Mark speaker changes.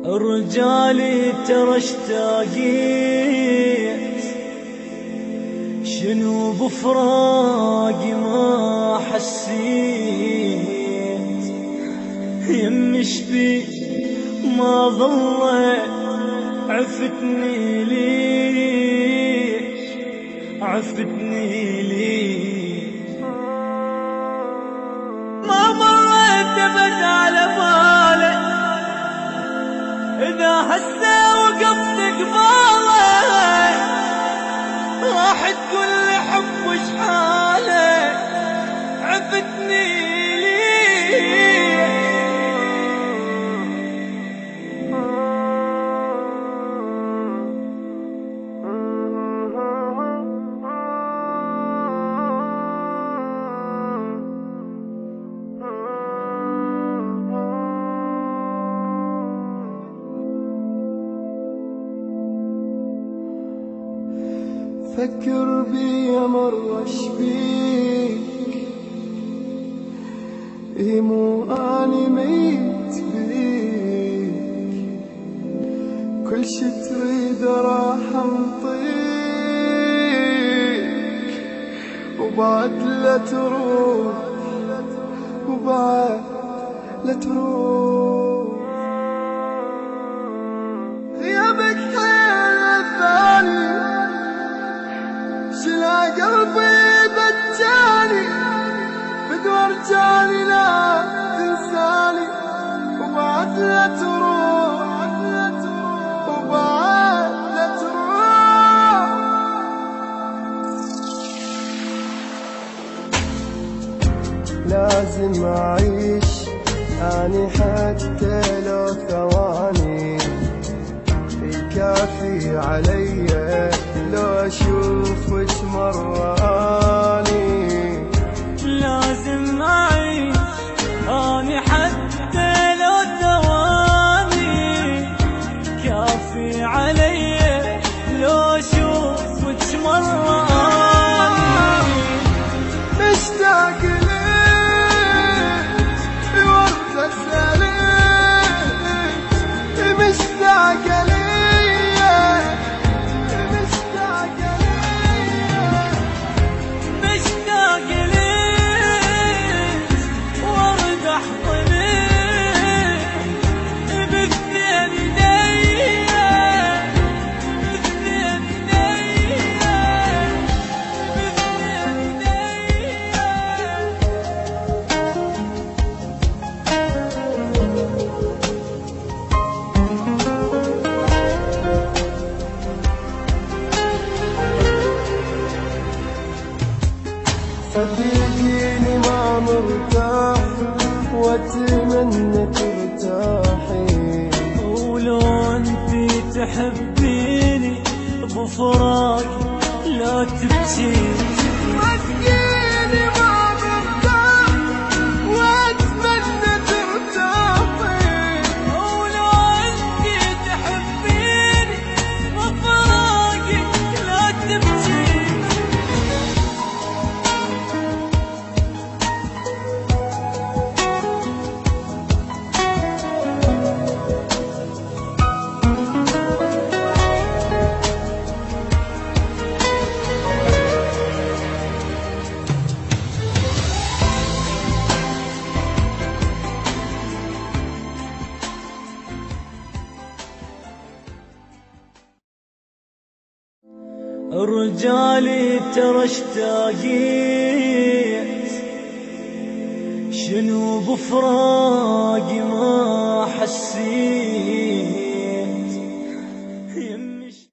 Speaker 1: رجالي ترى اشتاقيت، شنو بفراقي ما حسيت، يم شبي ما ظلت عفتني ليش، عفتني ليش، ما مريت ابد على بالي إذا هسه وقفت قبالك راح تقول لي حب وش حالك، عفتني ليه.
Speaker 2: فكر بي مرة شبيك، مو اني ميت بيك، كل شي تريد راح انطيك، وبعد لا تروح، وبعد لا تروح، غيابك حيل الثاني شلا قلبي بجاني، بدور جاني لا تنساني، وبعد لا تروح، وبعد لا تروح. لازم أعيش أني حتى لو ثواني، يكافي علي لو أشوفك مرة أني.
Speaker 1: لازم أعيش أني حتى لو ثواني، كافي علي لو أشوفك مرة أني.
Speaker 2: مشتاق ليك وردة سالك، مشتاق ليك، صدقيني ما مرتاح واتمنى ترتاحي،
Speaker 1: ولو انتي تحبيني بفراقي لا تبكي.
Speaker 2: صدقيني ما مرتاح واتمنى ترتاحي،
Speaker 1: ولو انتي تحبيني بفراقي لا تبكي. رجالي ترى اشتاقيت، شنو بفراقي